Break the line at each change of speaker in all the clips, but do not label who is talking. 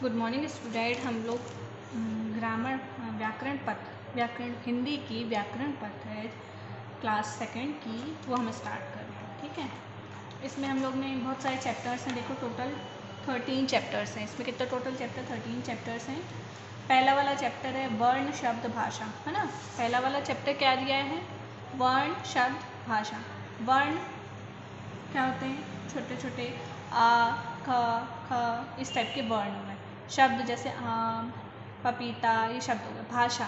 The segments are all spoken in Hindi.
Good morning student. हम लोग ग्रामर व्याकरण हिंदी की व्याकरण पथ है क्लास सेकंड की, वो हम स्टार्ट कर रहे हैं। ठीक है, इसमें हम लोग ने बहुत सारे चैप्टर्स हैं। देखो टोटल 13 चैप्टर्स हैं। इसमें कितना टोटल चैप्टर 13 चैप्टर्स हैं। पहला वाला चैप्टर है वर्ण शब्द भाषा, है ना। पहला वाला चैप्टर क्या दिया है? वर्ण शब्द भाषा। वर्ण क्या होते हैं? छोटे छोटे आ, ख, ख इस टाइप के वर्ण हो गए। शब्द जैसे आम, पपीता, ये शब्द हो गए। भाषा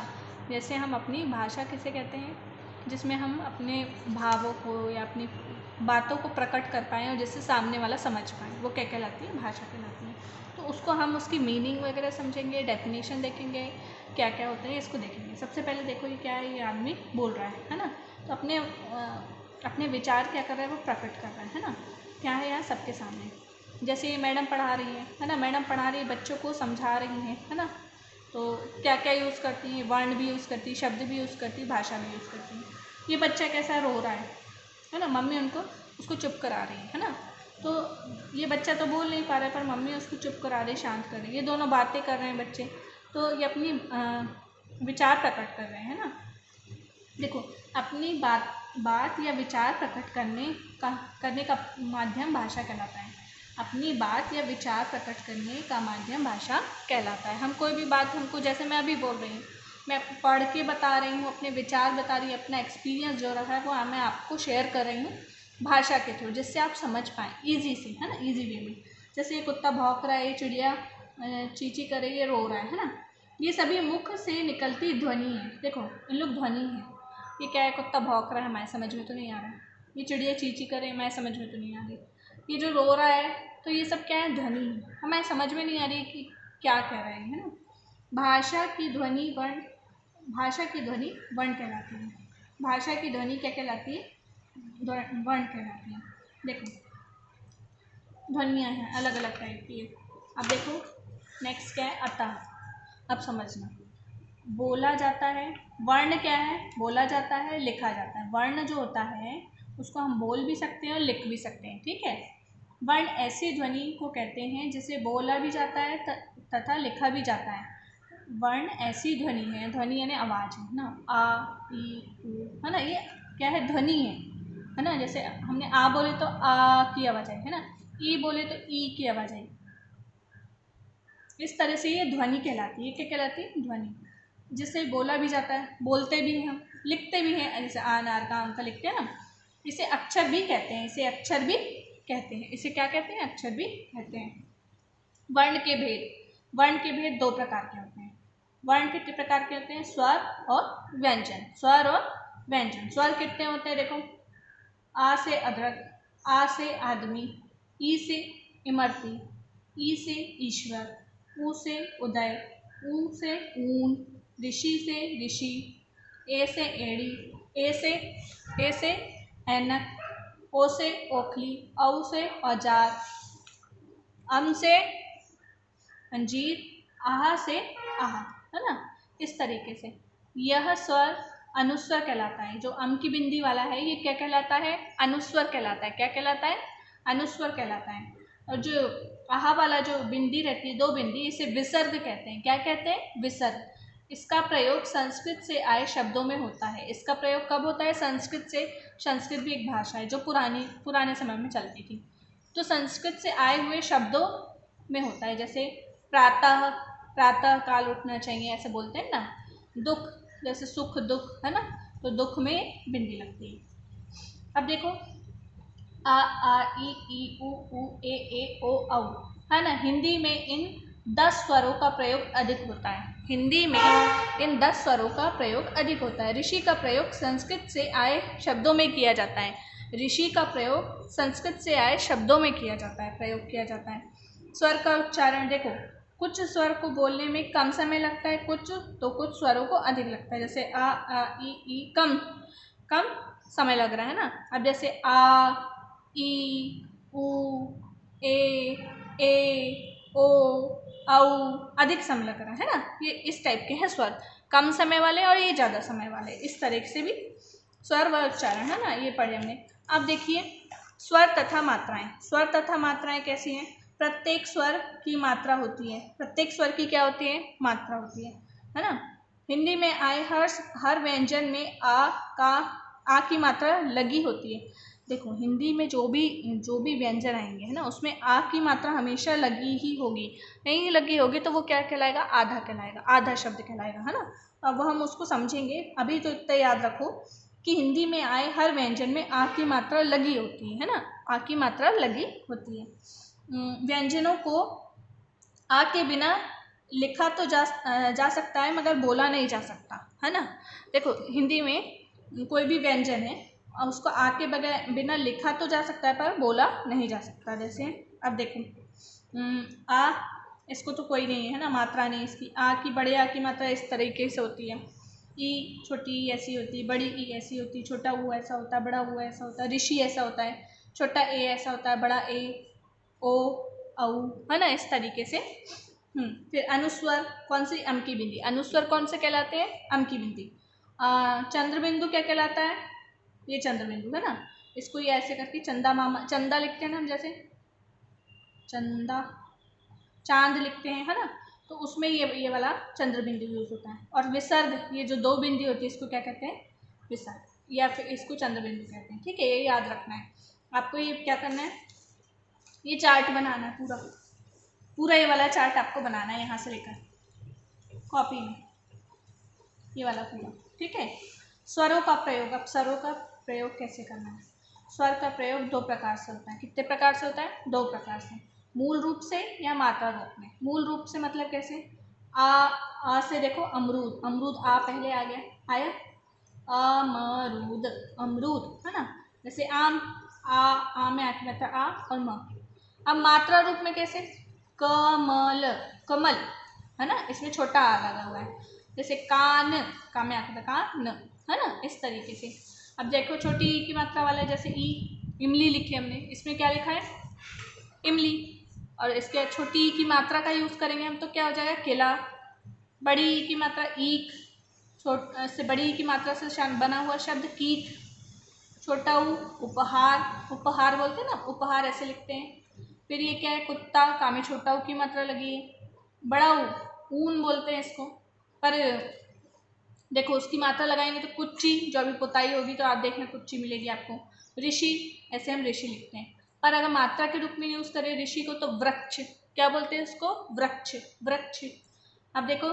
जैसे हम अपनी भाषा किसे कहते हैं? जिसमें हम अपने भावों को या अपनी बातों को प्रकट कर पाएँ और जिससे सामने वाला समझ पाए, वो क्या कहलाती है? भाषा कहलाती है। तो उसको हम उसकी मीनिंग वगैरह समझेंगे, डेफिनेशन देखेंगे, क्या क्या होता है इसको देखेंगे। सबसे पहले देखो ये क्या है, ये आदमी बोल रहा है ना। तो अपने विचार क्या कर रहा है? वो प्रकट कर रहा है ना। क्या है यहाँ सबके सामने? जैसे ये मैडम पढ़ा रही है ना। मैडम पढ़ा रही है, बच्चों को समझा रही है ना। तो क्या क्या यूज़ करती हैं? वर्ण भी यूज़ करती, शब्द भी यूज़ करती, भाषा भी यूज़ करती है। ये बच्चा कैसा रो रहा है ना। मम्मी उसको चुप करा रही है ना। तो ये बच्चा तो बोल नहीं पा रहा है, पर मम्मी उसको चुप करा रही, शांत कर रही है। ये दोनों बातें कर रहे हैं बच्चे, तो ये अपनी विचार प्रकट कर रहे हैं ना। देखो, अपनी बात या विचार प्रकट करने का माध्यम भाषा कहलाता है। अपनी बात या विचार प्रकट करने का माध्यम भाषा कहलाता है। हम कोई भी बात, हमको जैसे मैं अभी बोल रही हूँ, मैं पढ़ के बता रही हूँ, अपने विचार बता रही हूँ, अपना एक्सपीरियंस जो रहा है वो मैं आपको शेयर कर रही हूँ भाषा के थ्रू, जिससे आप समझ पाएँ ईजी से, है ना, ईजी वे में। जैसे ये कुत्ता भौंक रहा है, ये चिड़िया चींची कर रही है, रो रहा है ना। ये सभी मुख से निकलती ध्वनि है। देखो, इन लोग ध्वनि है। ये क्या है? कुत्ता भौंक रहा है, हमारे समझ में तो नहीं आ रहा है। ये चिड़िया चींची करे, हमारे समझ में तो नहीं आ रही। ये जो रो रहा है, तो ये सब क्या है? ध्वनि है। हमें समझ में नहीं आ रही कि क्या कह रहे हैं, है ना। भाषा की ध्वनि वर्ण कहलाती है। भाषा की ध्वनि क्या कहलाती है? वर्ण कहलाती है। देखो, ध्वनियाँ हैं अलग अलग टाइप की है। अब देखो नेक्स्ट क्या है? अतः। अब समझना, बोला जाता है। वर्ण क्या है? बोला जाता है, लिखा जाता है। वर्ण जो होता है उसको हम बोल भी सकते हैं और लिख भी सकते हैं। ठीक है। वर्ण ऐसी ध्वनि को कहते हैं जिसे बोला भी जाता है तथा लिखा भी जाता है। वर्ण ऐसी ध्वनि है, ध्वनि यानी आवाज़ है ना। आ, ई, उ, है ना। ये क्या है? ध्वनि है ना। जैसे हमने आ बोले तो आ की आवाज़ आई, है ना। ई बोले तो ई की आवाज़ आई। इस तरह से ये ध्वनि कहलाती है। क्या कहलाती है? ध्वनि, जिसे बोला भी जाता है, बोलते भी हैं हम, लिखते भी हैं। जैसे आ, नार, का, अंक लिखते हैं ना। इसे अक्षर भी कहते हैं। इसे क्या कहते हैं? अक्षर भी कहते हैं। वर्ण के भेद दो प्रकार के होते हैं। वर्ण कितने प्रकार के होते हैं? स्वर और व्यंजन। स्वर कितने होते हैं? देखो, आ से अदरक, आ से आदमी, ई से इमरती, ई से ईश्वर, ऊ से उदय, ऊ से ऊन, ऋषि से ऋषि, ए से एड़ी, ए से ऐनक, ओ से ओखली, औ से औजार, अम से अंजीर, आहा से आहा, है ना। इस तरीके से यह स्वर अनुस्वर कहलाता है। जो अम की बिंदी वाला है ये क्या कहलाता है? अनुस्वर कहलाता है। क्या कहलाता है? अनुस्वर कहलाता है। और जो आहा वाला जो बिंदी रहती है, दो बिंदी, इसे विसर्ग कहते हैं। क्या कहते हैं? विसर्ग। इसका प्रयोग संस्कृत से आए शब्दों में होता है। इसका प्रयोग कब होता है? संस्कृत से। संस्कृत भी एक भाषा है जो पुराने समय में चलती थी। तो संस्कृत से आए हुए शब्दों में होता है। जैसे प्रातः काल उठना चाहिए, ऐसे बोलते हैं ना। दुख, जैसे सुख दुख, है ना। तो दुख में बिंदी लगती है। अब देखो, आ ई उ ए ओ औ, है ना। हिंदी में इन 10 स्वरों का प्रयोग अधिक होता है। हिंदी में इन 10 स्वरों का प्रयोग अधिक होता है। ऋषि का प्रयोग संस्कृत से आए शब्दों में किया जाता है। ऋषि का प्रयोग संस्कृत से आए शब्दों में किया जाता है, प्रयोग किया जाता है। स्वर का उच्चारण देखो, कुछ स्वर को बोलने में कम समय लगता है, कुछ स्वरों को अधिक लगता है। जैसे आ ई कम समय लग रहा है ना। अब जैसे आ, ई, उ, ए, ओ, औ अधिक समय लग रहा है ना। ये इस टाइप के हैं स्वर, कम समय वाले और ये ज़्यादा समय वाले। इस तरह से भी स्वर व उच्चारण, है ना, ये पढ़े हमने। अब देखिए स्वर तथा मात्राएं। स्वर तथा मात्राएं कैसी हैं? प्रत्येक स्वर की मात्रा होती है। प्रत्येक स्वर की क्या होती है? मात्रा होती है ना। हिंदी में आए हर व्यंजन में आ की मात्रा लगी होती है। देखो हिंदी में जो भी व्यंजन आएंगे है ना, उसमें आ की मात्रा हमेशा लगी ही होगी। नहीं लगी होगी तो वो क्या कहलाएगा? आधा कहलाएगा, आधा शब्द कहलाएगा, है ना। अब हम उसको समझेंगे। अभी तो इतना याद रखो कि हिंदी में आए हर व्यंजन में आ की मात्रा लगी होती है ना, आ की मात्रा लगी होती है। व्यंजनों को आ के बिना लिखा तो जा सकता है, मगर बोला नहीं जा सकता, है ना। देखो हिंदी में कोई भी व्यंजन है और उसको आ के बगैर बिना लिखा तो जा सकता है, पर बोला नहीं जा सकता। जैसे अब देखो आ, इसको तो कोई नहीं है ना, मात्रा नहीं इसकी। आ की, बड़े आ की मात्रा इस तरीके से होती है। ई, छोटी ई ऐसी होती है, बड़ी ई ऐसी होती है, छोटा ऊ ऐसा होता है, बड़ा ऊ ऐसा होता है, ऋषि ऐसा होता है, छोटा ए ऐसा होता है, बड़ा ए, ओ, औ, है ना, इस तरीके से। फिर अनुस्वर कौन सी? अम की बिंदी। अनुस्वर कौन से कहलाते हैं? अम की बिंदी। चंद्र बिंदु क्या कहलाता है? ये चंद्र बिंदु है ना, इसको ये ऐसे करके चंदा मामा, चंदा लिखते हैं ना हम, जैसे चंदा, चांद लिखते हैं, है ना, तो उसमें ये वाला चंद्र बिंदु यूज होता है। और विसर्ग, ये जो दो बिंदु होती है इसको क्या कहते हैं? विसर्ग, या फिर इसको चंद्र बिंदु कहते हैं। ठीक है, ये याद रखना है आपको। ये क्या करना है? ये चार्ट बनाना है, पूरा पूरा ये वाला चार्ट आपको बनाना है, यहाँ से लेकर कॉपी में, ये वाला पूरा। ठीक है। स्वरों का प्रयोग। अब स्वरों का प्रयोग कैसे करना है? स्वर का प्रयोग दो प्रकार से होता है। कितने प्रकार से होता है? दो प्रकार से। मूल रूप से या मात्रा रूप में। मूल रूप से मतलब कैसे? आ से देखो अमरूद, अमरूद आ पहले आ गया, आया अमरूद, अमरूद, है ना। जैसे आम, आ में आके मतलब आ और म। अब मात्रा रूप में कैसे? कमल, कमल, है ना, इसमें छोटा आ लगा हुआ है। जैसे कान, का में आके कान, है ना, इस तरीके से। अब देखो छोटी ई की मात्रा वाला, जैसे ई, इमली लिखी हमने, इसमें क्या लिखा है? इमली। और इसके छोटी ई की मात्रा का यूज करेंगे हम तो क्या हो जाएगा? केला। बड़ी ई की मात्रा ईक, से बड़ी ई की मात्रा से बना हुआ शब्द कीट। छोटा ऊ उपहार, उपहार बोलते हैं ना, उपहार ऐसे लिखते हैं। फिर ये क्या है? कुत्ता, का में छोटा ऊ की मात्रा लगी है। बड़ा ऊ, ऊन बोलते हैं इसको, पर देखो उसकी मात्रा लगाएंगे तो कुच्ची, जो अभी पुताई होगी तो आप देखना कुच्ची मिलेगी आपको। ऋषि, ऐसे हम ऋषि लिखते हैं। पर अगर मात्रा के रूप में यूज करें ऋषि को तो वृक्ष, क्या बोलते हैं उसको? वृक्ष, वृक्ष। अब देखो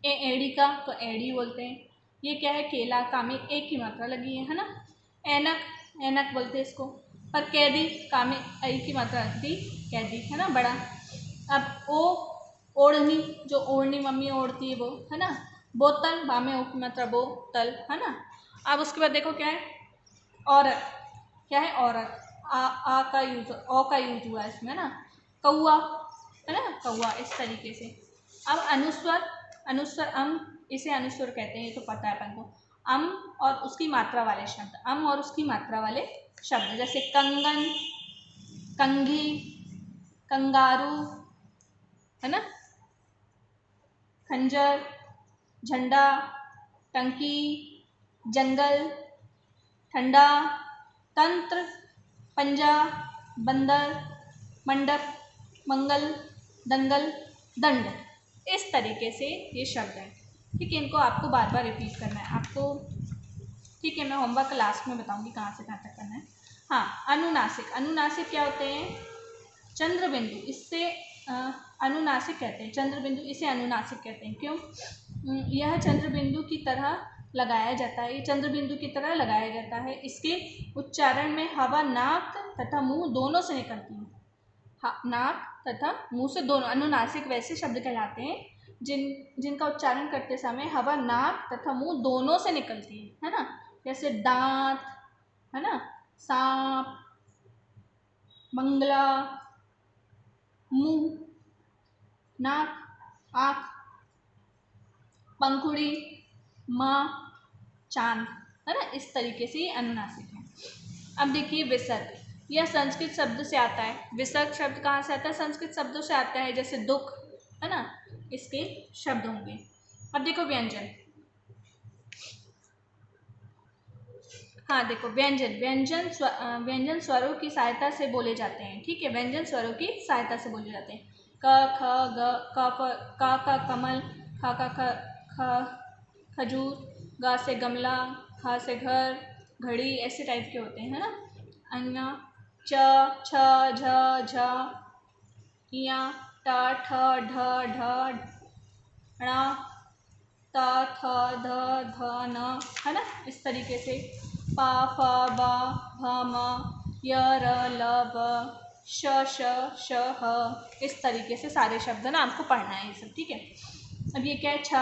एड़ी का तो एड़ी बोलते हैं। ये क्या है? केला, का में एक की मात्रा लगी है ना। ऐनक, ऐनक बोलते हैं इसको। पर कैदी, का में आई की मात्रा दी, कैदी, है ना, बड़ा। अब ओढ़नी, जो ओढ़नी मम्मी ओढ़ती है वो, है ना। बोतल, बा में ओ की मात्रा बोतल, है ना। अब उसके बाद देखो क्या है? औरत, क्या है? औरत, आ का यूज, ओ का यूज हुआ है इसमें ना। कौआ, है ना, कौआ, इस तरीके से। अब अनुस्वर, अनुस्वर अम, इसे अनुस्वर कहते हैं, ये तो पता है अपन को। अम और उसकी मात्रा वाले शब्द, अम और उसकी मात्रा वाले शब्द, जैसे कंगन, कंघी, कंगारू, है ना, खंजर, झंडा, टंकी, जंगल, ठंडा, तंत्र, पंजा, बंदर, मंडप, मंगल, दंगल, दंड। इस तरीके से ये शब्द हैं। ठीक है, इनको आपको बार बार रिपीट करना है आपको। ठीक है, मैं होमवर्क क्लास में बताऊंगी कहाँ से कहाँ तक करना है। हाँ, अनुनासिक, अनुनासिक क्या होते हैं? चंद्र बिंदु, इससे अनुनासिक कहते हैं। चंद्र बिंदु, इसे अनुनासिक कहते हैं। क्यों? यह चंद्र बिंदु की तरह लगाया जाता है, ये चंद्र बिंदु की तरह लगाया जाता है। इसके उच्चारण में हवा नाक तथा मुंह दोनों से निकलती है। नाक तथा मुंह से दोनों, अनुनासिक वैसे शब्द कहलाते हैं जिनका उच्चारण करते समय हवा नाक तथा मुंह दोनों से निकलती है ना। जैसे दांत, है ना, सांप, मंगला, मुंह, नाक, आँख, पंखुड़ी, माँ, चांद, है ना। इस तरीके से ये अनुनासिक है। अब देखिए विसर्ग, यह संस्कृत शब्द से आता है। विसर्ग शब्द कहाँ से आता है? संस्कृत शब्दों से आता है, जैसे दुख, है ना, इसके शब्द होंगे। अब देखो व्यंजन, हाँ देखो, व्यंजन स्वरों की सहायता से बोले जाते हैं, ठीक है, व्यंजन स्वरों की सहायता से बोले जाते हैं। क ख ग, क का कमल, ख का खजूर, ग से गमला, ख से घर, घड़ी, ऐसे टाइप के होते हैं, है ना। अन्य च, छ, झ, झ, इया, ट, ठ, ढ, ढ, ण, त, थ, ध, ध, न, है ना। इस तरीके से प, फ, ब, भ, म, य, र, ल, ब, श, श, ह, इस तरीके से सारे शब्द ना आपको पढ़ना है ये सब, ठीक है। अब ये क्या है, छ,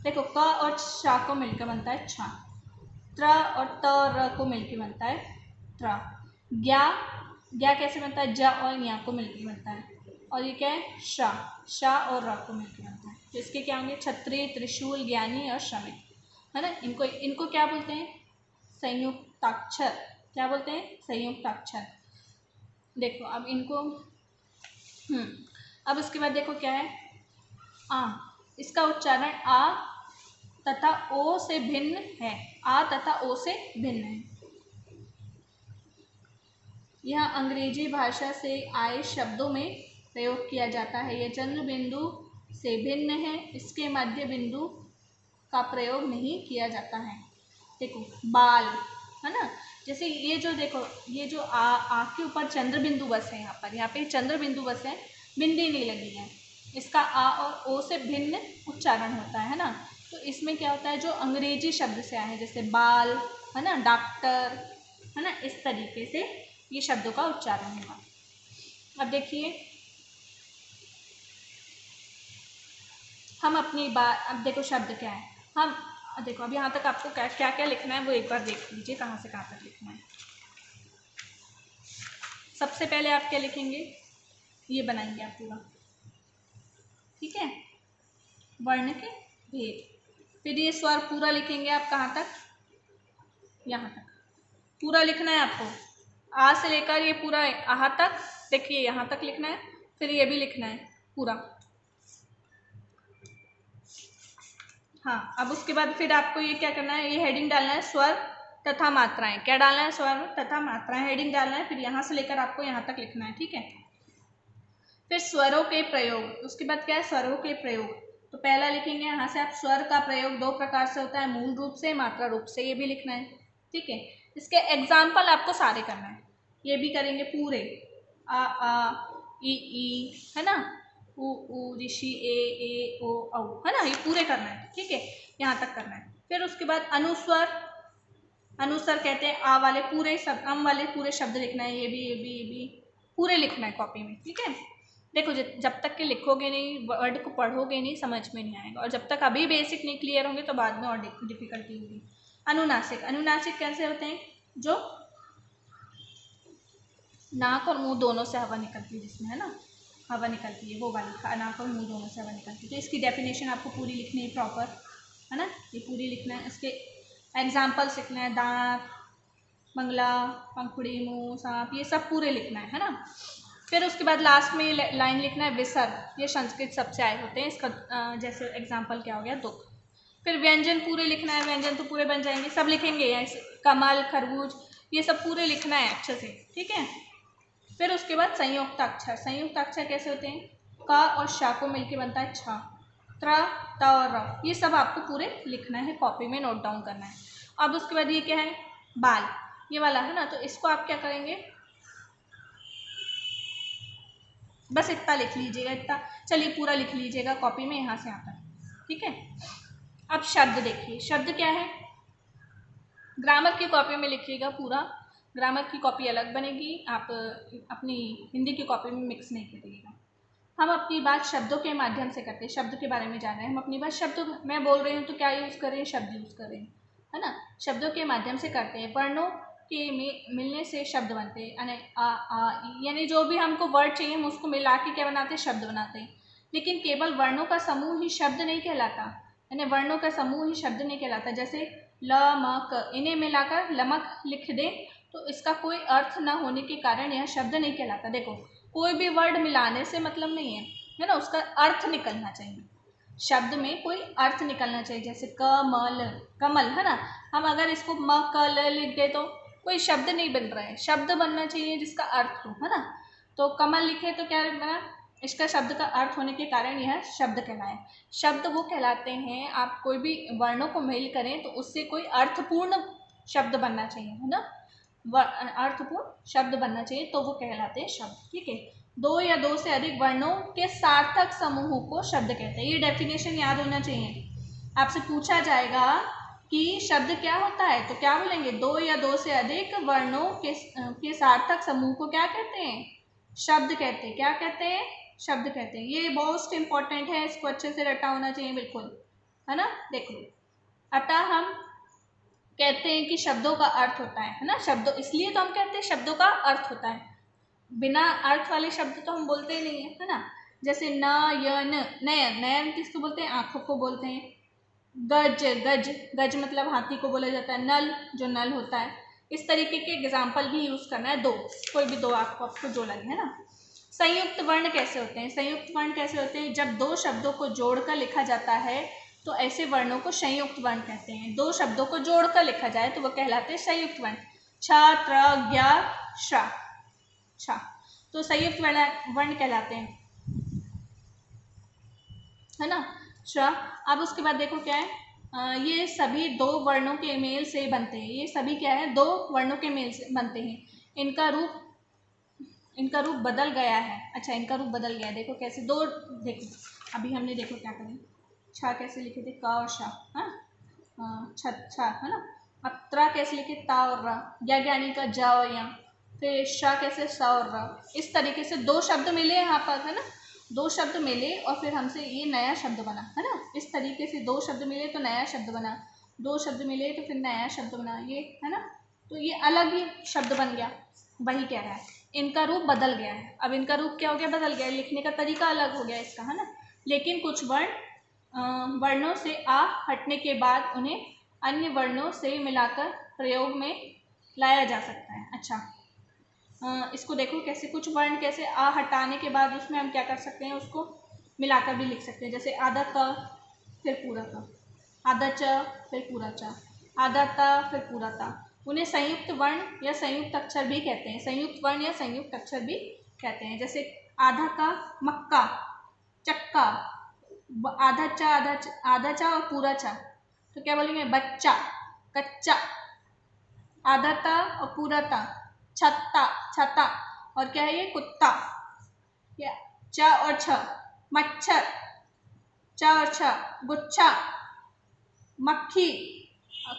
देखो क और श को मिलकर बनता है छ, त्र और त र को मिलकर बनता है त्र, ज्ञा, ज्ञा कैसे बनता है, ज और या को मिलकर बनता है, और ये क्या है, श और र को मिलकर बनता है। तो इसके क्या होंगे, क्षत्रिय, त्रिशूल, ज्ञानी और श्रमिक, है ना। इनको क्या बोलते हैं, संयुक्ताक्षर। क्या बोलते हैं, संयुक्ताक्षर। देखो अब इनको अब उसके बाद देखो क्या है, आ, इसका उच्चारण आ तथा ओ से भिन्न है, आ तथा ओ से भिन्न है। यह अंग्रेजी भाषा से आए शब्दों में प्रयोग किया जाता है। यह चंद्र बिंदु से भिन्न है, इसके मध्य बिंदु का प्रयोग नहीं किया जाता है। देखो बाल, है ना, जैसे ये जो देखो, ये जो आ के ऊपर चंद्र बिंदु बस है, यहाँ पे चंद्र बिंदु बस है, बिंदी नहीं लगी है, इसका आ और ओ से भिन्न उच्चारण होता है ना। तो इसमें क्या होता है, जो अंग्रेजी शब्द से आए हैं, जैसे बाल, है ना, डॉक्टर, है ना, इस तरीके से ये शब्दों का उच्चारण होगा। अब देखिए हम अपनी बात, अब देखो शब्द क्या है, हम देखो अब यहाँ तक आपको क्या क्या लिखना है वो एक बार देख लीजिए, कहाँ से कहाँ तक लिखना है। सबसे पहले आप क्या लिखेंगे, ये बनाएंगे आप पूरा, ठीक है, वर्ण के भेद। फिर ये स्वर पूरा लिखेंगे आप, कहाँ तक, यहाँ तक पूरा लिखना है आपको, आ से लेकर ये पूरा आहा तक, देखिए यहाँ तक लिखना है। फिर ये भी लिखना है पूरा। हाँ, अब उसके बाद फिर आपको ये क्या करना है, ये हेडिंग डालना है, स्वर तथा मात्राएं। क्या डालना है, स्वर तथा मात्राएं, हेडिंग डालना है। फिर यहाँ से लेकर आपको यहाँ तक लिखना है, ठीक है। फिर स्वरों के प्रयोग, उसके बाद क्या है, स्वरों के प्रयोग। तो पहला लिखेंगे यहाँ से आप, स्वर का प्रयोग दो प्रकार से होता है, मूल रूप से, मात्रा रूप से, ये भी लिखना है, ठीक है। इसके एग्जाम्पल आपको सारे करना है, ये भी करेंगे पूरे, आ, ई, है ना, उ, ऋषि, ए, ओ, औ, है ना, ये पूरे करना है, ठीक है, यहाँ तक करना है। फिर उसके बाद अनुस्वर, अनुस्वर कहते हैं आ वाले पूरे शब्द, अम वाले पूरे शब्द लिखना है, ये भी पूरे लिखना है कॉपी में, ठीक है। देखो जब तक के लिखोगे नहीं, वर्ड को पढ़ोगे नहीं, समझ में नहीं आएगा, और जब तक अभी बेसिक नहीं क्लियर होंगे तो बाद में और डिफिकल्टी होगी। अनुनासिक, अनुनासिक कैसे होते हैं, जो नाक और मुंह दोनों से हवा निकलती है, जिसमें, है ना, हवा निकलती है, वो वाली, नाक और मुंह दोनों से हवा निकलती है। तो इसकी डेफिनेशन आपको पूरी लिखनी है प्रॉपर, है ना, ये पूरी लिखना है। इसके एग्जाम्पल्स लिखना है, दांत, मंगला, पंखुड़ी, मुंह, सांप, ये सब पूरे लिखना है ना। फिर उसके बाद लास्ट में लाइन लिखना है विसर्ग, ये संस्कृत शब्द से आए होते हैं, इसका जैसे एग्जाम्पल क्या हो गया, दुख। फिर व्यंजन पूरे लिखना है, व्यंजन तो पूरे बन जाएंगे, सब लिखेंगे, कमल, खरबूज, ये सब पूरे लिखना है अच्छे से, ठीक है। फिर उसके बाद संयुक्त अक्षर, संयुक्त अक्षर कैसे होते हैं, क और श को मिलके बनता है छ, त्र, त और र, ये सब आपको पूरे लिखना है, कॉपी में नोट डाउन करना है। अब उसके बाद ये क्या है, बाल, ये वाला है ना, तो इसको आप क्या करेंगे, बस इतना लिख लीजिएगा, इतना, चलिए पूरा लिख लीजिएगा कॉपी में यहाँ से यहाँ तक, ठीक है। अब शब्द देखिए, शब्द क्या है, ग्रामर की कॉपी में लिखिएगा पूरा, ग्रामर की कॉपी अलग बनेगी, आप अपनी हिंदी की कॉपी में मिक्स नहीं करिएगा। हम अपनी बात शब्दों के माध्यम से करते हैं, शब्द के बारे में जान रहे हैं, हम अपनी बात शब्दों, मैं बोल रही हूँ तो क्या यूज़ करें, शब्द यूज़ करें, है ना, शब्दों के माध्यम से करते हैं। वर्णों के मिलने से शब्द बनते हैं, यानी यानी जो भी हमको वर्ड चाहिए हम उसको मिला के क्या बनाते हैं, शब्द बनाते हैं। लेकिन केवल वर्णों का समूह ही शब्द नहीं कहलाता, यानी वर्णों का समूह ही शब्द नहीं कहलाता। जैसे ल, म, क, इन्हें मिलाकर लमक लिख दें तो इसका कोई अर्थ न होने के कारण यह शब्द नहीं कहलाता। देखो कोई भी वर्ड मिलाने से मतलब नहीं है, है ना, उसका अर्थ निकलना चाहिए। शब्द में कोई अर्थ निकलना चाहिए, जैसे कमल, कमल है ना, हम अगर इसको म क ल लिख दे तो कोई शब्द नहीं बन रहा है, शब्द बनना चाहिए जिसका अर्थ हो, है ना। तो कमल लिखे तो क्या बना, इसका शब्द का अर्थ होने के कारण यह शब्द कहलाए। शब्द वो कहलाते हैं, आप कोई भी वर्णों को मेल करें तो उससे कोई अर्थपूर्ण शब्द बनना चाहिए, है ना, अर्थपूर्ण शब्द बनना चाहिए तो वो कहलाते हैं शब्द, ठीक है। दो या दो से अधिक वर्णों के सार्थक समूहों को शब्द कहते हैं। ये डेफिनेशन याद होना चाहिए। आपसे पूछा जाएगा कि शब्द क्या होता है तो क्या बोलेंगे, दो या दो से अधिक वर्णों के सार्थक समूह को क्या कहते हैं, शब्द कहते हैं। क्या कहते हैं, शब्द कहते हैं। ये मोस्ट इंपॉर्टेंट है, इसको अच्छे से रटा होना चाहिए बिल्कुल, है ना। देखो, अतः हम कहते हैं कि शब्दों का अर्थ होता है ना, शब्दों, इसलिए तो हम कहते हैं शब्दों का अर्थ होता है। बिना अर्थ वाले शब्द तो हम बोलते ही नहीं है ना। जैसे नयन, नयन, नयन किसको बोलते हैं, आंखों को बोलते हैं। गज, गज, गज मतलब हाथी को बोला जाता है। नल, जो नल होता है। इस तरीके के एग्जाम्पल भी यूज करना है, दो, कोई भी दो आपको जो लगे, है ना। संयुक्त वर्ण कैसे होते हैं, संयुक्त वर्ण कैसे होते हैं, जब दो शब्दों को जोड़कर लिखा जाता है तो ऐसे वर्णों को संयुक्त वर्ण कहते हैं। दो शब्दों को जोड़कर लिखा जाए तो वो कहलाते हैं संयुक्त वर्ण। छ, त्र, ज्ञ, श, छ, तो संयुक्त वर्ण कहलाते हैं, है ना, श। अब उसके बाद देखो क्या है, ये सभी दो वर्णों के मेल से बनते हैं। ये सभी क्या है, दो वर्णों के मेल से बनते हैं। इनका रूप बदल गया है। अच्छा, इनका रूप बदल गया है, देखो कैसे, दो, देखो अभी हमने, देखो क्या करें, छा कैसे लिखे थे, का और शा, हाँ, छा, है ना। अब त्रा कैसे लिखे, ता और रा, ज्ञानी का जा और या, फिर शा कैसे, सा और रा। इस तरीके से दो शब्द मिले यहाँ पर, है ना, दो शब्द मिले और फिर हमसे ये नया शब्द बना, है ना। इस तरीके से दो शब्द मिले तो नया शब्द बना, दो शब्द मिले तो फिर नया शब्द बना, ये है ना। तो ये अलग ही शब्द बन गया, वही कह रहा है, इनका रूप बदल गया है। अब इनका रूप क्या हो गया, बदल गया, लिखने का तरीका अलग हो गया इसका, है ना। लेकिन कुछ वर्णों से आ हटने के बाद उन्हें अन्य वर्णों से मिलाकर प्रयोग में लाया जा सकता है। अच्छा, इसको देखो कैसे, कुछ वर्ण कैसे आ हटाने के बाद उसमें हम क्या कर सकते हैं, उसको मिलाकर भी लिख सकते हैं। जैसे आधा क फिर पूरा क, आधा च फिर पूरा च, आधा ता फिर पूरा ता। उन्हें संयुक्त वर्ण या संयुक्त अक्षर भी कहते हैं, संयुक्त वर्ण या संयुक्त अक्षर भी कहते हैं। जैसे आधा का मक्का, चक्का, आधा चा, आधा चा और पूरा चा, तो क्या बोलेंगे, बच्चा, कच्चा, आधा ता और पूरा ता, छत्ता, छता, और क्या है ये, कुत्ता, या च और छ, मच्छर, च और छ, गुच्छा, मक्खी,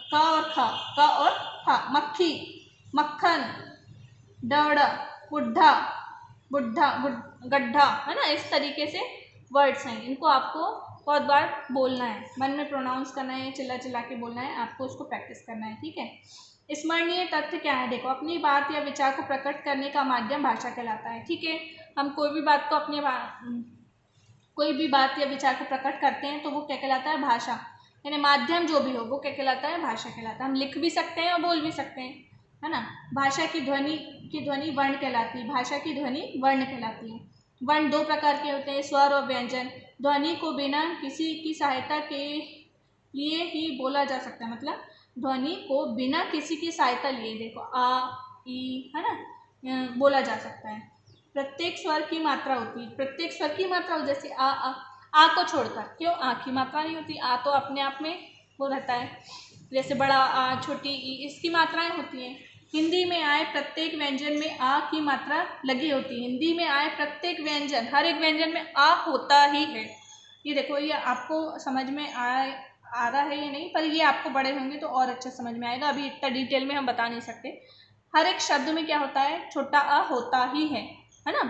क और ख, क और ख, मक्खी, मक्खन, दौड़ा, बुढ़ा, बुढ़ा, गड्ढा, है ना। इस तरीके से वर्ड्स हैं, इनको आपको बहुत बार बोलना है, मन में प्रोनाउंस करना है, चिल्ला चिल्ला के बोलना है, आपको उसको प्रैक्टिस करना है, ठीक है। स्मरणीय तथ्य क्या है, देखो, अपनी बात या विचार को प्रकट करने का माध्यम भाषा कहलाता है, ठीक है। हम कोई भी बात को कोई भी बात या विचार को प्रकट करते हैं तो वो क्या कहलाता है, भाषा, यानी माध्यम जो भी हो वो क्या कहलाता है, भाषा कहलाता है। हम लिख भी सकते हैं और बोल भी सकते हैं, है ना। भाषा की ध्वनि वर्ण कहलाती है, भाषा की ध्वनि वर्ण कहलाती है। वर्ण दो प्रकार के होते हैं, स्वर और व्यंजन। ध्वनि को बिना किसी की सहायता के लिए ही बोला जा सकता है, मतलब ध्वनि को बिना किसी की सहायता लिए, देखो आ, ई, है ना, बोला जा सकता है। प्रत्येक स्वर की मात्रा होती है, प्रत्येक स्वर की मात्रा हो, जैसे आ को छोड़कर, क्यों, आ की मात्रा नहीं होती, आ तो अपने आप में वो रहता है। जैसे बड़ा आ, छोटी ई, इसकी मात्राएं होती हैं। हिंदी में आए प्रत्येक व्यंजन में आ की मात्रा लगी होती है, हिंदी में आए प्रत्येक व्यंजन, हर एक व्यंजन में आ होता ही है। ये देखो, ये आपको समझ में आ रहा है या नहीं, पर ये आपको बड़े होंगे तो और अच्छा समझ में आएगा, अभी इतना डिटेल में हम बता नहीं सकते। हर एक शब्द में क्या होता है, छोटा आ होता ही है ना।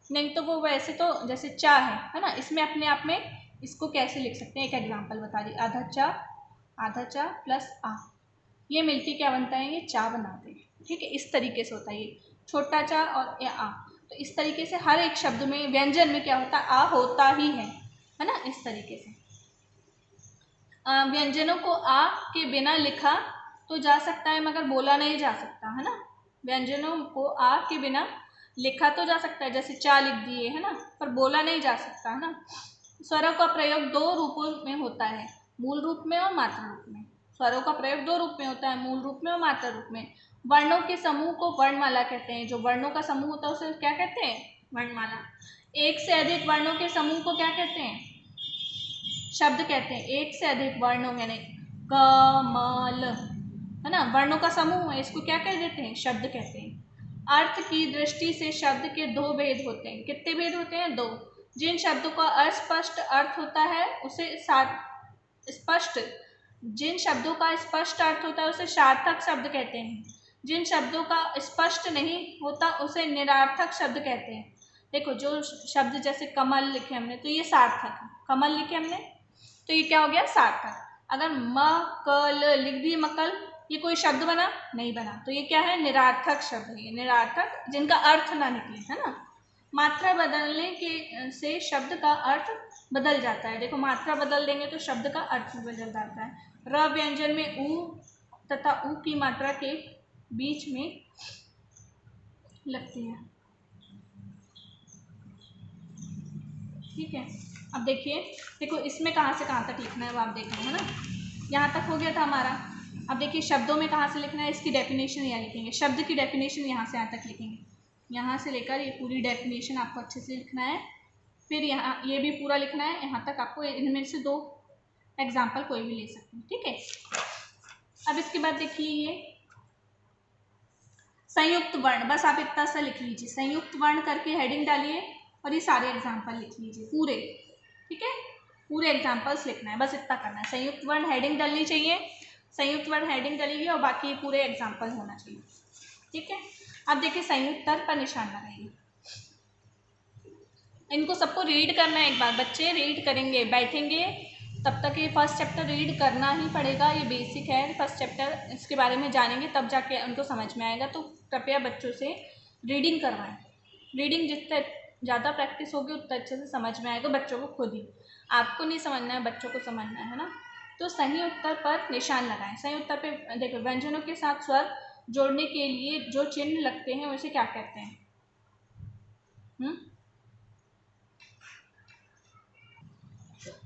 नहीं तो वो वैसे तो जैसे चा है ना, इसमें अपने आप में इसको कैसे लिख सकते हैं, एक एग्जांपल बता दी, आधा चा प्लस आ, ये मिलके क्या बनता है, ये चा बनाते हैं, ठीक है। इस तरीके से होता है ये छोटा चा और आ, तो इस तरीके से हर एक शब्द में, व्यंजन में क्या होता है, आ होता ही है ना, इस तरीके से। व्यंजनों को आ के बिना लिखा तो जा सकता है मगर बोला नहीं जा सकता, है ना। व्यंजनों को आ के बिना लिखा तो जा सकता है, जैसे चा लिख दिए, है ना, पर बोला नहीं जा सकता, है ना। स्वरों का प्रयोग दो रूपों में होता है, मूल रूप में और मात्रा रूप में। स्वरों का प्रयोग दो रूप में होता है, मूल रूप में और मात्रा रूप में। वर्णों के समूह को वर्णमाला कहते हैं। जो वर्णों का समूह होता है उसे क्या कहते हैं? वर्णमाला। एक से अधिक वर्णों के समूह को क्या कहते हैं? शब्द कहते हैं। एक से अधिक वर्णों यानी कमल, है ना, वर्णों का समूह है, इसको क्या कह देते हैं? शब्द कहते हैं। अर्थ की दृष्टि से शब्द के दो भेद होते हैं। कितने भेद होते हैं? दो। जिन शब्दों का अस्पष्ट अर्थ होता है उसे स्पष्ट, जिन शब्दों का स्पष्ट अर्थ होता है उसे सार्थक शब्द कहते हैं। जिन शब्दों का स्पष्ट नहीं होता उसे निरार्थक शब्द कहते हैं। देखो, जो शब्द जैसे कमल लिखे हमने तो ये सार्थक है, कमल लिखे हमने तो ये क्या हो गया? सार्थक। अगर मकल लिख दी मकल, ये कोई शब्द बना? नहीं बना, तो ये क्या है? निरार्थक शब्द है। ये निरार्थक, जिनका अर्थ ना निकले, है ना। मात्रा बदलने के से शब्द का अर्थ बदल जाता है। देखो, मात्रा बदल देंगे तो शब्द का अर्थ बदल जाता है। र व्यंजन में ऊ तथा ऊ की मात्रा के बीच में लगती है। ठीक है, अब देखिए, देखो इसमें कहाँ से कहाँ तक लिखना है वो आप देख लो, है ना। यहाँ तक हो गया था हमारा। अब देखिए शब्दों में कहाँ से लिखना है, इसकी डेफिनेशन यहाँ लिखेंगे। शब्द की डेफिनेशन यहाँ से यहाँ तक लिखेंगे। यहाँ से लेकर ये पूरी डेफिनेशन आपको अच्छे से लिखना है। फिर यहाँ ये भी पूरा लिखना है। यहाँ तक आपको इनमें से दो एग्जाम्पल कोई भी ले सकते हैं। ठीक है, अब इसके बाद देखिए ये संयुक्त वर्ण, बस आप इतना सा लिख लीजिए, संयुक्त वर्ण करके हेडिंग डालिए और ये सारे एग्जाम्पल लिख लीजिए पूरे। ठीक है, पूरे एग्जाम्पल्स लिखना है, बस इतना करना है। संयुक्त वर्ण हेडिंग डलनी चाहिए, संयुक्त वर्ण हेडिंग डलेगी और बाकी पूरे एग्जाम्पल होना चाहिए। ठीक है, अब देखिए संयुक्त तर्क पर निशान लगाइए। इनको सबको रीड करना है। एक बार बच्चे रीड करेंगे, बैठेंगे तब तक। ये फर्स्ट चैप्टर रीड करना ही पड़ेगा, ये बेसिक है फर्स्ट चैप्टर। इसके बारे में जानेंगे तब जाके उनको समझ में आएगा। तो कृपया बच्चों से रीडिंग करवाएं। रीडिंग जितने ज़्यादा प्रैक्टिस होगी उतना अच्छे से समझ में आएगा बच्चों को खुद ही। आपको नहीं समझना है, बच्चों को समझना है ना। तो सही उत्तर पर निशान लगाएं। सही उत्तर पे देखो, व्यंजनों के साथ स्वर जोड़ने के लिए जो चिन्ह लगते हैं उसे क्या कहते हैं?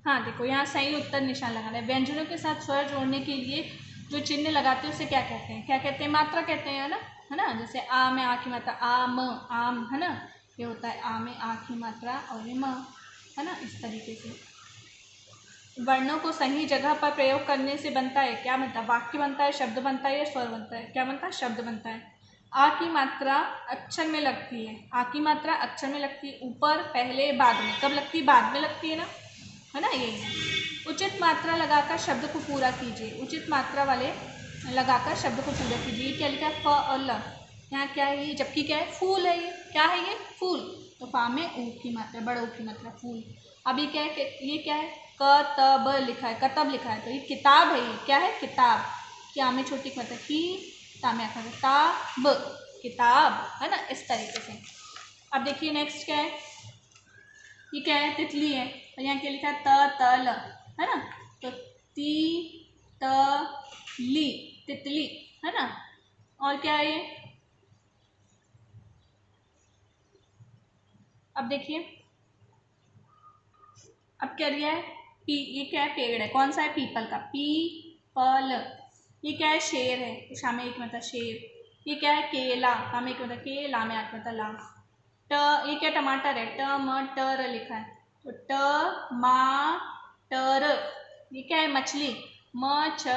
हाँ देखो, यहाँ सही उत्तर निशान लगाना है। व्यंजनों के साथ स्वर जोड़ने के लिए जो चिन्ह लगाते हैं उसे क्या कहते हैं? क्या कहते हैं? मात्रा कहते हैं, है ना। जैसे आ में आ की मात्रा, आम, आम, है ना, ये होता है आ में आ की मात्रा और ये म, है ना। इस तरीके से वर्णों को सही जगह पर प्रयोग करने से बनता है, क्या बनता है? वाक्य बनता है, शब्द बनता है या स्वर बनता है? क्या बनता है? शब्द बनता है। आ की मात्रा अक्षर में लगती है। आ की मात्रा अक्षर में लगती है, ऊपर, पहले, बाद में। कब लगती है? बाद में लगती है ना, है ना। यही है। उचित मात्रा लगाकर शब्द को पूरा कीजिए। उचित मात्रा वाले लगाकर शब्द को पूरा कीजिए। ये क्या लिखा है? फ और ल। यहाँ क्या है? ये जबकि क्या है? फूल है। ये क्या है? ये फूल। तो फा में ऊ की मात्रा, बड़ा ऊ की मात्रा, फूल। अब ये क्या है? ये क्या है? कतब लिखा है, कतब लिखा है, तो ये किताब है। ये क्या है? किताब। क्या में छोटी की मात्रा की, ता में आता है ताब, किताब, है ना। इस तरीके से। अब देखिए नेक्स्ट क्या है? ये क्या है? तितली है। और यहाँ क्या लिखा है? त तल, है ना। तो ती त ली, तितली, है ना। और क्या है ये? अब देखिए, अब क्या दिया है? पी, ये क्या है? पेड़ है। कौन सा है? पीपल का, पीपल। ये क्या है? शेर है, शा में एक मतलब शेर। ये क्या है? केला, का में एक मतलब के, ला में आठ मतलब ला। ट, ये क्या? टमाटर है, ट म टर लिखा है, तो ट मा टर। ये क्या है? मछली, म छ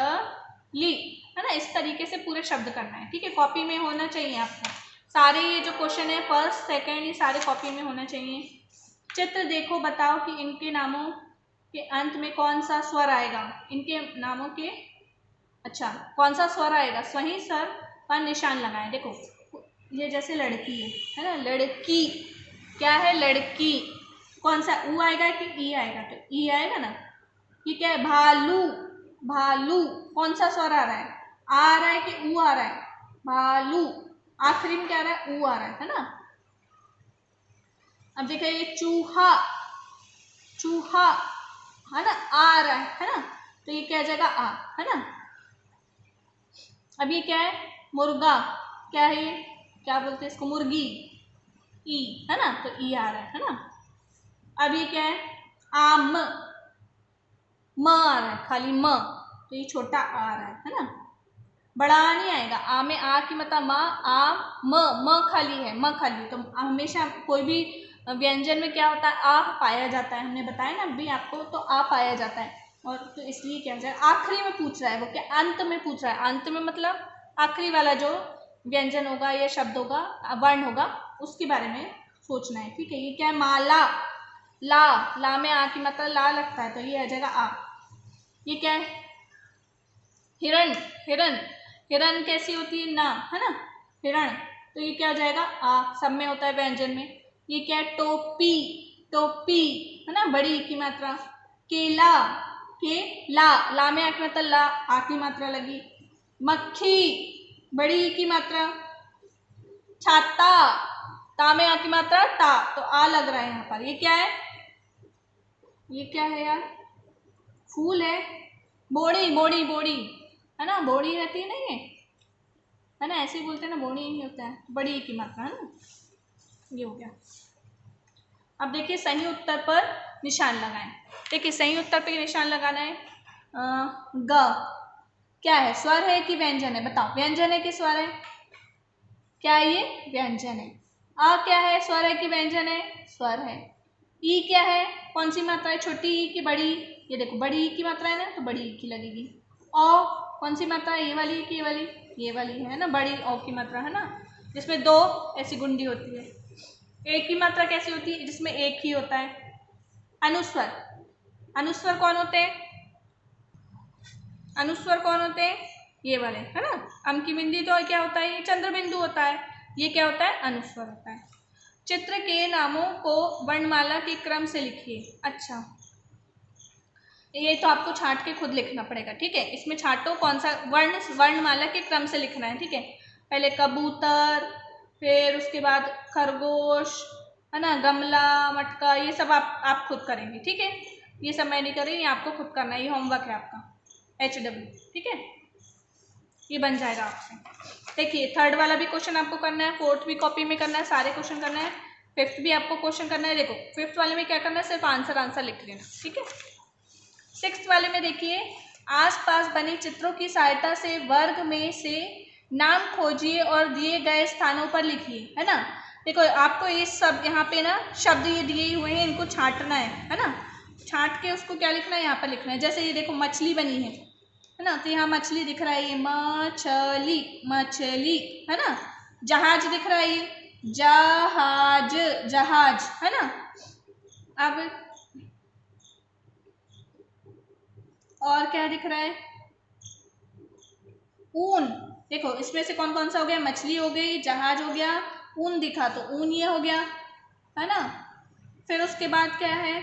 ली, है ना। इस तरीके से पूरे शब्द करना है। ठीक है, कॉपी में होना चाहिए आपको सारे। ये जो क्वेश्चन है फर्स्ट सेकंड, ये सारे कॉपी में होना चाहिए। चित्र देखो, बताओ कि इनके नामों के अंत में कौन सा स्वर आएगा। इनके नामों के, अच्छा, कौन सा स्वर आएगा? वहीं स्वर पर निशान लगाएं। देखो, ये जैसे लड़की है ना, लड़की। क्या है? लड़की। कौन सा? ऊ आएगा कि ई आएगा? तो ई आएगा ना। ये क्या है? भालू, भालू। कौन सा स्वर आ रहा है? आ रहा है कि ऊ आ रहा है? भालू। आखिरी में क्या आ रहा है? ऊ आ रहा है ना। अब देखिए ये चूहा, चूहा, है ना, आ रहा है ना। तो ये क्या आ जाएगा? आ, है ना। अब ये क्या है? मुर्गा। क्या है ये? क्या बोलते हैं इसको? मुर्गी, ई, है ना। तो ई आ रहा है ना। अब ये क्या है? आम, म आ रहा है खाली म, तो ये छोटा आ रहा है ना, बड़ा नहीं आएगा। आ में आ की मतलब माँ, आ म खाली है, म खाली है। तो हमेशा कोई भी व्यंजन में क्या होता है, आ पाया जाता है, हमने बताया ना अभी आपको, तो आ पाया जाता है। और तो इसलिए क्या हो जाए, आखिरी में पूछ रहा है वो, क्या अंत में पूछ रहा है, अंत में मतलब आखिरी वाला जो व्यंजन होगा या शब्द होगा, वर्ण होगा, उसके बारे में सोचना है। ठीक है, ये क्या है, माला, ला, ला में आ की मतलब ला लगता है, तो ये आ जाएगा आ। ये क्या है, हिरण, हिरण, हिरण कैसी होती है, ना, है ना, हिरण, तो ये क्या हो जाएगा, आ, सब में होता है व्यंजन में। ये क्या है, टोपी, टोपी, है ना, बड़ी की मात्रा। केला, के ला, ला में आ की मात्रा ला, आ की मात्रा लगी। मक्खी, बड़ी की मात्रा। छाता, ता में आ की मात्रा ता, तो आ लग रहा है यहाँ पर। ये क्या है, ये क्या है यार, फूल है, बोड़ी, बोड़ी, बोड़ी, है ना, बोड़ी रहती है ना ये, है ना, ऐसे ही बोलते हैं ना, बोड़ी ही होता है, बड़ी की मात्रा, है ना। ये हो गया। अब देखिए सही उत्तर पर निशान लगाएं। देखिए सही उत्तर पर निशान लगाना है। ग क्या है, स्वर है कि व्यंजन है, बताओ, व्यंजन है कि स्वर है, क्या है ये, व्यंजन है। आ क्या है, स्वर है कि व्यंजन है, स्वर है। ई क्या है, कौन सी मात्रा है, छोटी ई की बड़ी, ये देखो बड़ी ई की मात्रा है ना, तो बड़ी ई की लगेगी। औ कौन सी मात्रा है, ये वाली कि ये वाली है ना, बड़ी औ की मात्रा, है ना, जिसमें दो ऐसी गुंडी होती है। एक की मात्रा कैसी होती है, जिसमें एक ही होता है। अनुस्वर, अनुस्वर कौन होते हैं, अनुस्वर कौन होते हैं, ये वाले, है ना। अम की बिंदी तो क्या होता है, ये चंद्र बिंदु होता है, ये क्या होता है, अनुस्वर होता है। चित्र के नामों को वर्णमाला के क्रम से लिखिए। अच्छा, ये तो आपको छांट के खुद लिखना पड़ेगा, ठीक है। इसमें छांटो कौन सा वर्ण, वर्णमाला के क्रम से लिखना है, ठीक है। पहले कबूतर, फिर उसके बाद खरगोश, है ना, गमला, मटका, ये सब आप खुद करेंगे, ठीक है। ये सब मैं नहीं कर रही, ये आपको खुद करना है, ये होमवर्क है आपका, HW, ठीक है। ये बन जाएगा आपसे। देखिए थर्ड वाला भी क्वेश्चन आपको करना है, फोर्थ भी कॉपी में करना है, सारे क्वेश्चन करना है, फिफ्थ भी आपको क्वेश्चन करना है। देखो फिफ्थ वाले में क्या करना है, सिर्फ आंसर लिख लेना, ठीक है। सिक्स्थ वाले में देखिए, आसपास बने चित्रों की सहायता से वर्ग में से नाम खोजिए और दिए गए स्थानों पर लिखिए, है ना। देखो आपको ये सब यहाँ पे ना शब्द ये दिए हुए हैं, इनको छांटना है ना, छांट के उसको क्या लिखना है, यहाँ पर लिखना है। जैसे ये देखो मछली बनी है ना, तो यहाँ मछली दिख रहा है, ये मछली, मछली, है ना। जहाज दिख रहा है, ये जहाज, जहाज, है ना। अब और क्या दिख रहा है, ऊन, देखो इसमें से कौन कौन सा हो गया, मछली हो गई, जहाज हो गया, ऊन दिखा तो ऊन ये हो गया, है ना। फिर उसके बाद क्या है,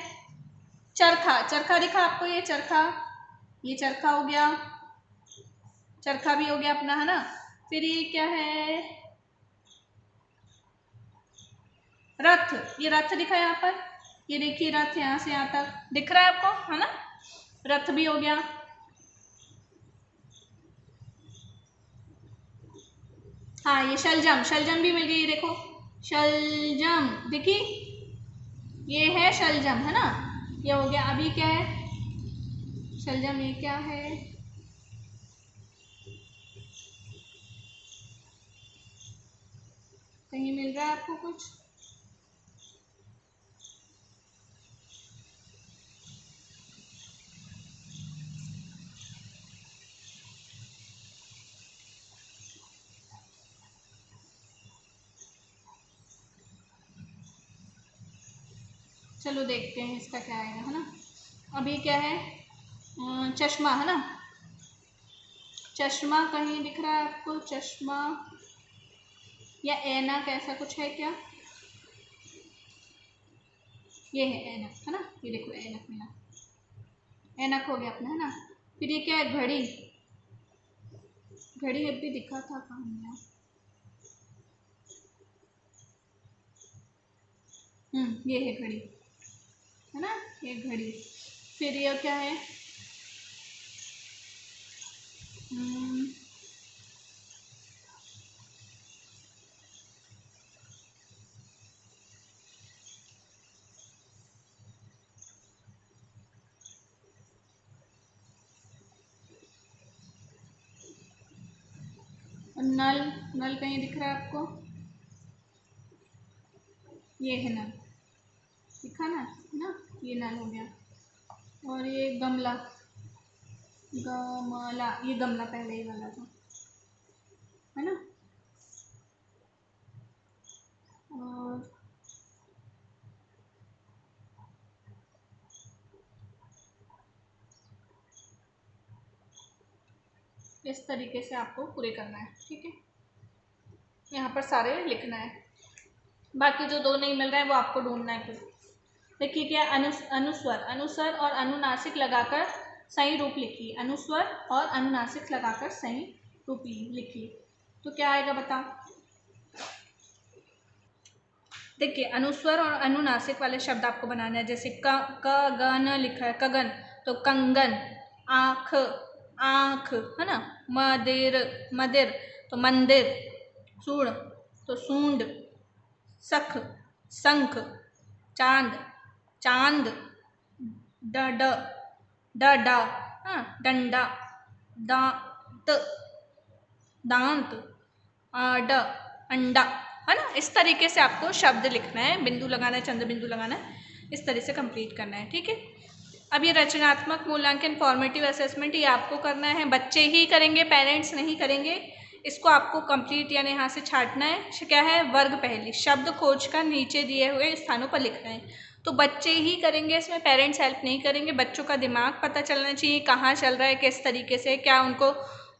चरखा, चरखा दिखा आपको, ये चरखा, ये चरखा हो गया, चरखा भी हो गया अपना, है ना। फिर ये क्या है, रथ, ये रथ दिखा यहाँ पर, ये देखिए रथ यहाँ से यहाँ तक दिख रहा है आपको, है ना, रथ भी हो गया। हाँ ये शलजम, शलजम भी मिल गई, ये देखो शलजम देखी, ये है शलजम, है ना, ये हो गया। अभी क्या है, शलजम, ये क्या है, कहीं मिल रहा है आपको कुछ, चलो देखते हैं इसका क्या आएगा, है ना। अभी क्या है, चश्मा, है ना, चश्मा कहीं दिख रहा है आपको, चश्मा या ऐनक, ऐसा कुछ है क्या, ये है ऐनक, है ना, ये देखो ऐनक मिला, ऐनक हो गया अपना, है ना। फिर ये क्या है, घड़ी, घड़ी अभी दिखा था कहाँ मिला, ये है घड़ी, है ना, ये घड़ी। फिर ये क्या है, हम्म, नल, नल कहीं दिख रहा है आपको? ये है नल, दिखा ना ये नल हो गया। और ये गमला, गमला, ये गमला पहले ही वाला था, है ना। और इस तरीके से आपको पूरे करना है, ठीक है। यहाँ पर सारे लिखना है, बाकी जो दो नहीं मिल रहा है वो आपको ढूंढना है फिर। देखिए क्या, अनुस्वर, अनुस्वर और अनुनासिक लगाकर सही रूप लिखिए। अनुस्वर और अनुनासिक लगाकर सही रूप लिखिए, तो क्या आएगा बताओ। देखिए अनुस्वर और अनुनासिक वाले शब्द आपको बनाना है। जैसे क ग न लिखा है कगन, तो कंगन। आँख, आँख, है ना। मदिर, मदिर, तो मंदिर। सूंड, तो सूंड। सख, शंख। चांद, चांद। ड ड, हाँ, डंडा। दांत, दांत। आड, अंडा, है ना। इस तरीके से आपको शब्द लिखना है, बिंदु लगाना है, चंद्र बिंदु लगाना है, इस तरह से कंप्लीट करना है, ठीक है। अब ये रचनात्मक मूल्यांकन फॉर्मेटिव असेसमेंट ये आपको करना है, बच्चे ही करेंगे, पेरेंट्स नहीं करेंगे। इसको आपको कंप्लीट यानी यहाँ से छाटना है। क्या है, वर्ग पहली, शब्द खोज कर नीचे दिए हुए स्थानों पर लिखना है। तो बच्चे ही करेंगे, इसमें पेरेंट्स हेल्प नहीं करेंगे। बच्चों का दिमाग पता चलना चाहिए, कहाँ चल रहा है, किस तरीके से, क्या उनको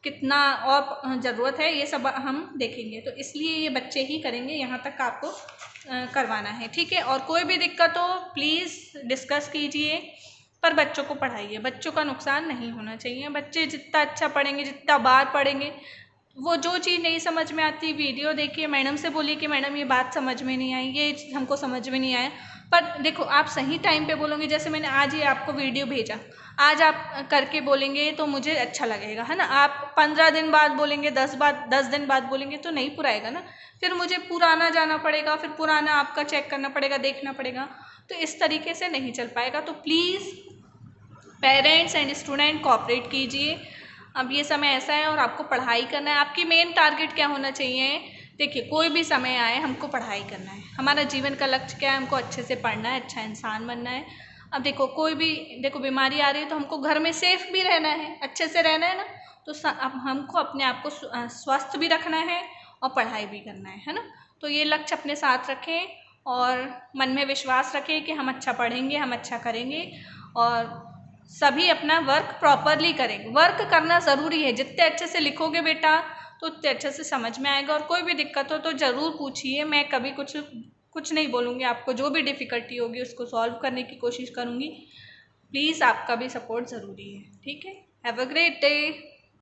कितना और ज़रूरत है, ये सब हम देखेंगे। तो इसलिए ये बच्चे ही करेंगे, यहाँ तक आपको करवाना है, ठीक है। और कोई भी दिक्कत हो प्लीज़ डिस्कस कीजिए, पर बच्चों को पढ़ाइए, बच्चों का नुकसान नहीं होना चाहिए। बच्चे जितना अच्छा पढ़ेंगे, जितना बार पढ़ेंगे, वो जो चीज़ नहीं समझ में आती वीडियो देखिए, मैडम से बोलिए कि मैडम ये बात समझ में नहीं आई, ये हमको समझ में नहीं आया। पर देखो आप सही टाइम पे बोलोगे, जैसे मैंने आज ही आपको वीडियो भेजा, आज आप करके बोलेंगे तो मुझे अच्छा लगेगा, है ना। आप 15 दिन बाद बोलेंगे, 10 दिन बाद बोलेंगे तो नहीं पुराएगा ना। फिर मुझे पुराना जाना पड़ेगा, फिर पुराना आपका चेक करना पड़ेगा, देखना पड़ेगा, तो इस तरीके से नहीं चल पाएगा। तो please parents and student cooperate कीजिए। अब ये समय ऐसा है और आपको पढ़ाई करना है। आपकी मेन टारगेट क्या होना चाहिए, देखिए कोई भी समय आए हमको पढ़ाई करना है। हमारा जीवन का लक्ष्य क्या है, हमको अच्छे से पढ़ना है, अच्छा इंसान बनना है। अब देखो कोई भी बीमारी आ रही है तो हमको घर में सेफ भी रहना है, अच्छे से रहना है ना। तो अब हमको अपने आप को स्वस्थ भी रखना है और पढ़ाई भी करना है ना। तो ये लक्ष्य अपने साथ रखें और मन में विश्वास रखें कि हम अच्छा पढ़ेंगे, हम अच्छा करेंगे और सभी अपना वर्क प्रॉपरली करेंगे। वर्क करना ज़रूरी है, जितने अच्छे से लिखोगे बेटा तो उतने अच्छे से समझ में आएगा। और कोई भी दिक्कत हो तो ज़रूर पूछिए, मैं कभी कुछ नहीं बोलूँगी, आपको जो भी डिफ़िकल्टी होगी उसको सॉल्व करने की कोशिश करूँगी। प्लीज़ आपका भी सपोर्ट ज़रूरी है, ठीक है। Have a great day.